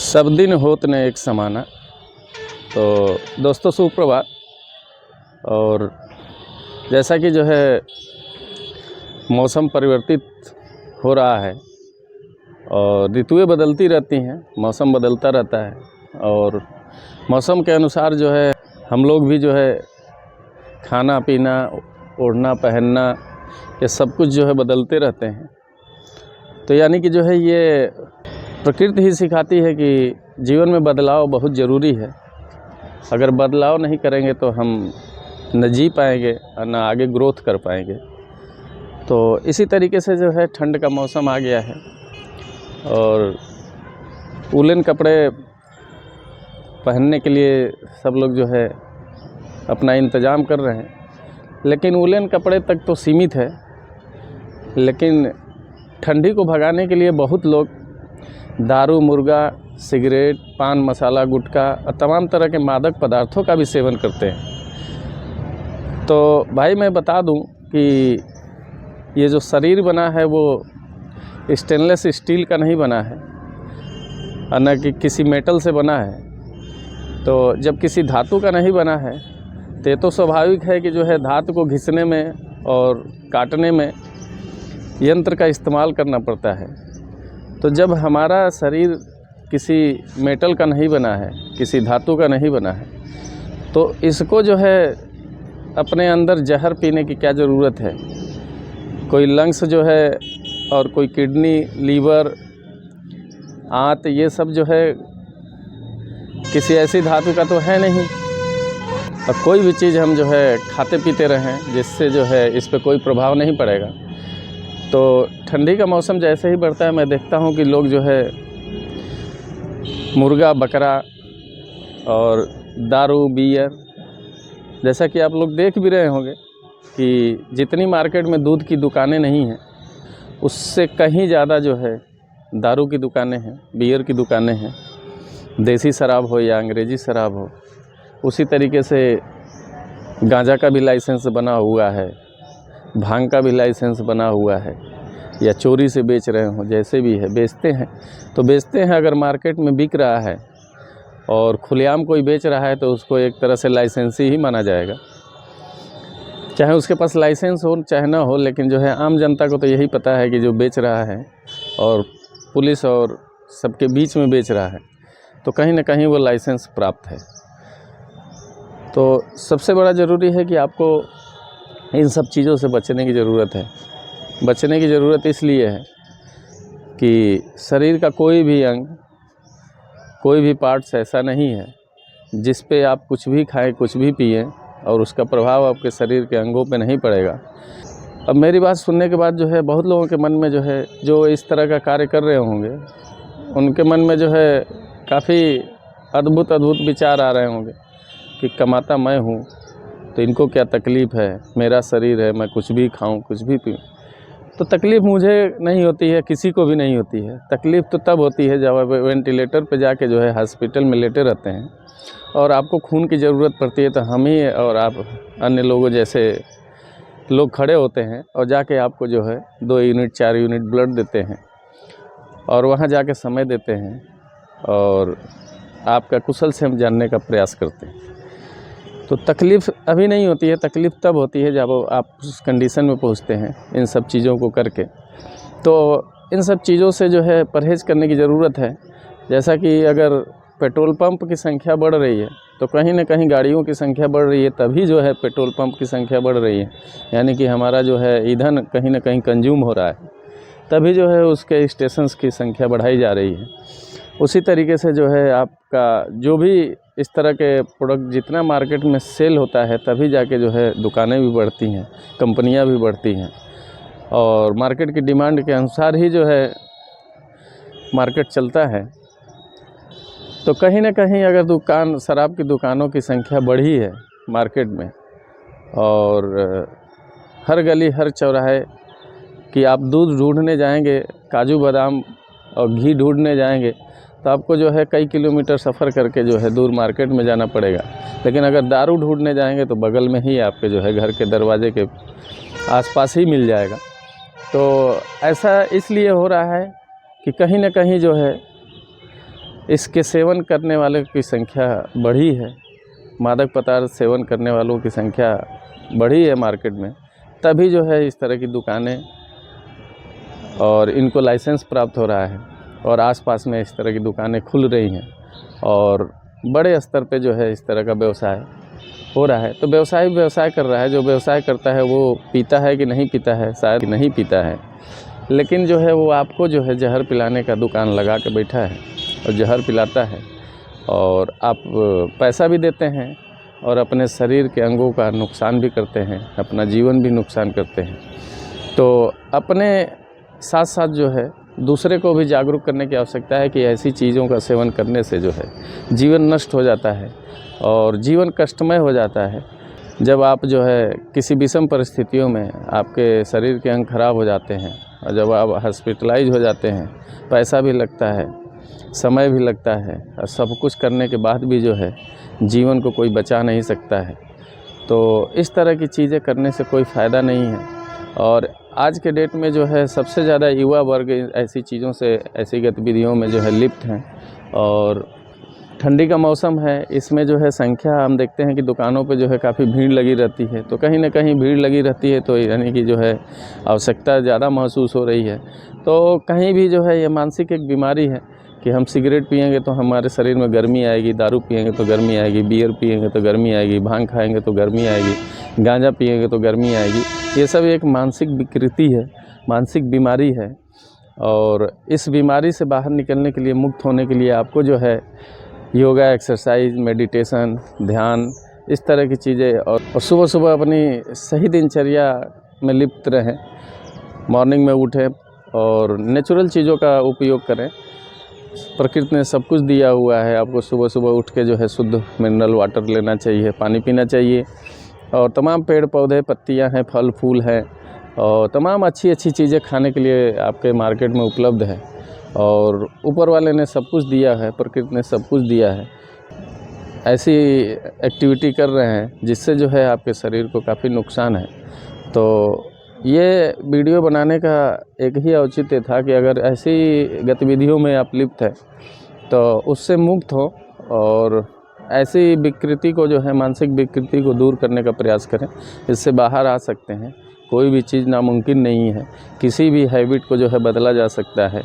सब दिन होत न एक समाना। तो दोस्तों सुप्रभात। और जैसा कि जो है मौसम परिवर्तित हो रहा है और ऋतुएं बदलती रहती हैं, मौसम बदलता रहता है और मौसम के अनुसार जो है हम लोग भी जो है खाना पीना, ओढ़ना पहनना, ये सब कुछ जो है बदलते रहते हैं। तो यानी कि जो है ये प्रकृति ही सिखाती है कि जीवन में बदलाव बहुत ज़रूरी है। अगर बदलाव नहीं करेंगे तो हम न जी पाएंगे और न आगे ग्रोथ कर पाएंगे। तो इसी तरीके से जो है ठंड का मौसम आ गया है और वूलन कपड़े पहनने के लिए सब लोग जो है अपना इंतज़ाम कर रहे हैं। लेकिन वूलन कपड़े तक तो सीमित है, लेकिन ठंडी को भगाने के लिए बहुत लोग दारू, मुर्गा, सिगरेट, पान मसाला, गुटखा और तमाम तरह के मादक पदार्थों का भी सेवन करते हैं। तो भाई मैं बता दूं कि ये जो शरीर बना है वो स्टेनलेस स्टील का नहीं बना है और न कि किसी मेटल से बना है। तो जब किसी धातु का नहीं बना है तो ये तो स्वाभाविक है कि जो है धातु को घिसने में और काटने में यंत्र का इस्तेमाल करना पड़ता है। तो जब हमारा शरीर किसी मेटल का नहीं बना है, किसी धातु का नहीं बना है, तो इसको जो है अपने अंदर जहर पीने की क्या ज़रूरत है। कोई लंग्स जो है और कोई किडनी, लीवर, आंत, ये सब जो है किसी ऐसी धातु का तो है नहीं। और कोई भी चीज़ हम जो है खाते पीते रहें जिससे जो है इस पर कोई प्रभाव नहीं पड़ेगा। तो ठंडी का मौसम जैसे ही बढ़ता है मैं देखता हूँ कि लोग जो है मुर्गा, बकरा और दारू, बियर, जैसा कि आप लोग देख भी रहे होंगे कि जितनी मार्केट में दूध की दुकानें नहीं हैं उससे कहीं ज़्यादा जो है दारू की दुकानें हैं, बियर की दुकानें हैं। देसी शराब हो या अंग्रेज़ी शराब हो, उसी तरीके से गांजा का भी लाइसेंस बना हुआ है, भांग का भी लाइसेंस बना हुआ है, या चोरी से बेच रहे हों, जैसे भी है बेचते हैं। तो बेचते हैं, अगर मार्केट में बिक रहा है और खुलेआम कोई बेच रहा है तो उसको एक तरह से लाइसेंसी ही माना जाएगा, चाहे उसके पास लाइसेंस हो चाहे ना हो। लेकिन जो है आम जनता को तो यही पता है कि जो बेच रहा है और पुलिस और सबके बीच में बेच रहा है तो कहीं ना कहीं वो लाइसेंस प्राप्त है। तो सबसे बड़ा ज़रूरी है कि आपको इन सब चीज़ों से बचने की ज़रूरत है। बचने की ज़रूरत इसलिए है कि शरीर का कोई भी अंग, कोई भी पार्ट्स ऐसा नहीं है जिस पे आप कुछ भी खाएं, कुछ भी पिएं और उसका प्रभाव आपके शरीर के अंगों पे नहीं पड़ेगा। अब मेरी बात सुनने के बाद जो है बहुत लोगों के मन में जो है, जो इस तरह का कार्य कर रहे होंगे, उनके मन में जो है काफ़ी अद्भुत विचार आ रहे होंगे कि कमाता मैं हूँ तो इनको क्या तकलीफ़ है, मेरा शरीर है, मैं कुछ भी खाऊं, कुछ भी पीऊं। तो तकलीफ़ मुझे नहीं होती है, किसी को भी नहीं होती है। तकलीफ़ तो तब होती है जब आप वेंटिलेटर पे जाके जो है हॉस्पिटल में लेटे रहते हैं और आपको खून की ज़रूरत पड़ती है। तो हम ही और आप अन्य लोगों जैसे लोग खड़े होते हैं और जाके आपको जो है 2 यूनिट 4 यूनिट ब्लड देते हैं और वहाँ जाके समय देते हैं और आपका कुशल से हम जानने का प्रयास करते हैं। तो तकलीफ़ अभी नहीं होती है, तकलीफ़ तब होती है जब आप उस कंडीशन में पहुंचते हैं इन सब चीज़ों को करके। तो इन सब चीज़ों से जो है परहेज़ करने की ज़रूरत है। जैसा कि अगर पेट्रोल पंप की संख्या बढ़ रही है तो कहीं ना कहीं गाड़ियों की संख्या बढ़ रही है, तभी जो है पेट्रोल पंप की संख्या बढ़ रही है। यानी कि हमारा जो है ईंधन कहीं ना कहीं कंज्यूम हो रहा है, तभी जो है उसके स्टेशंस की संख्या बढ़ाई जा रही है। उसी तरीके से जो है आपका जो भी इस तरह के प्रोडक्ट जितना मार्केट में सेल होता है, तभी जाके जो है दुकानें भी बढ़ती हैं, कंपनियां भी बढ़ती हैं और मार्केट की डिमांड के अनुसार ही जो है मार्केट चलता है। तो कहीं ना कहीं अगर शराब की दुकानों की संख्या बढ़ी है मार्केट में और हर गली हर चौराहे कि आप दूध ढूंढने जाएंगे, काजू बादाम और घी ढूंढने जाएंगे तो आपको जो है कई किलोमीटर सफ़र करके जो है दूर मार्केट में जाना पड़ेगा। लेकिन अगर दारू ढूंढने जाएंगे तो बगल में ही आपके जो है घर के दरवाजे के आसपास ही मिल जाएगा। तो ऐसा इसलिए हो रहा है कि कहीं ना कहीं जो है इसके सेवन करने वालों की संख्या बढ़ी है, मादक पदार्थ सेवन करने वालों की संख्या बढ़ी है मार्केट में, तभी जो है इस तरह की दुकानें और इनको लाइसेंस प्राप्त हो रहा है और आसपास में इस तरह की दुकानें खुल रही हैं और बड़े स्तर पे जो है इस तरह का व्यवसाय हो रहा है। तो व्यवसाय कर रहा है, जो व्यवसाय करता है वो पीता है कि नहीं पीता है, शायद नहीं पीता है, लेकिन जो है वो आपको जो है जहर पिलाने का दुकान लगा के बैठा है और जहर पिलाता है और आप पैसा भी देते हैं और अपने शरीर के अंगों का नुकसान भी करते हैं, अपना जीवन भी नुकसान करते हैं। तो अपने साथ साथ जो है दूसरे को भी जागरूक करने की आवश्यकता है कि ऐसी चीज़ों का सेवन करने से जो है जीवन नष्ट हो जाता है और जीवन कष्टमय हो जाता है। जब आप जो है किसी विषम परिस्थितियों में आपके शरीर के अंग खराब हो जाते हैं और जब आप हॉस्पिटलाइज हो जाते हैं, पैसा भी लगता है, समय भी लगता है और सब कुछ करने के बाद भी जो है जीवन को कोई बचा नहीं सकता है। तो इस तरह की चीज़ें करने से कोई फ़ायदा नहीं है और आज के डेट में जो है सबसे ज़्यादा युवा वर्ग ऐसी चीज़ों से, ऐसी गतिविधियों में जो है लिप्त हैं। और ठंडी का मौसम है, इसमें जो है संख्या हम देखते हैं कि दुकानों पे जो है काफ़ी भीड़ लगी रहती है, तो कहीं ना कहीं भीड़ लगी रहती है तो यानी कि जो है आवश्यकता ज़्यादा महसूस हो रही है। तो कहीं भी जो है ये मानसिक एक बीमारी है कि हम सिगरेट पिएंगे तो हमारे शरीर में गर्मी आएगी, दारू पिएंगे तो गर्मी आएगी, बियर पिएंगे तो गर्मी आएगी, भांग खाएंगे तो गर्मी आएगी, गांजा पिएंगे तो गर्मी आएगी। ये सब एक मानसिक विकृति है, मानसिक बीमारी है और इस बीमारी से बाहर निकलने के लिए, मुक्त होने के लिए आपको जो है योगा, एक्सरसाइज, मेडिटेशन, ध्यान, इस तरह की चीज़ें और सुबह सुबह अपनी सही दिनचर्या में लिप्त रहें। मॉर्निंग में उठें और नेचुरल चीज़ों का उपयोग करें। प्रकृति ने सब कुछ दिया हुआ है, आपको सुबह सुबह उठ के जो है शुद्ध मिनरल वाटर लेना चाहिए, पानी पीना चाहिए और तमाम पेड़ पौधे, पत्तियां हैं, फल फूल हैं और तमाम अच्छी अच्छी चीज़ें खाने के लिए आपके मार्केट में उपलब्ध है। और ऊपर वाले ने सब कुछ दिया है, प्रकृति ने सब कुछ दिया है। ऐसी एक्टिविटी कर रहे हैं जिससे जो है आपके शरीर को काफ़ी नुकसान है। तो ये वीडियो बनाने का एक ही औचित्य था कि अगर ऐसी गतिविधियों में आप लिप्त हैं तो उससे मुक्त हो और ऐसी विकृति को जो है, मानसिक विकृति को दूर करने का प्रयास करें। इससे बाहर आ सकते हैं। कोई भी चीज़ नामुमकिन नहीं है, किसी भी हैबिट को जो है बदला जा सकता है।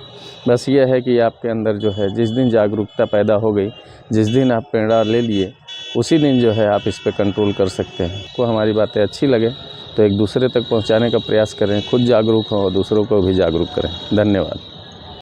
बस ये है कि आपके अंदर जो है जिस दिन जागरूकता पैदा हो गई, जिस दिन आप प्रेरणा ले लिए, उसी दिन जो है आप इस पे कंट्रोल कर सकते हैं। को हमारी बातें अच्छी लगे तो एक दूसरे तक पहुंचाने का प्रयास करें, खुद जागरूक हों और दूसरों को भी जागरूक करें। धन्यवाद।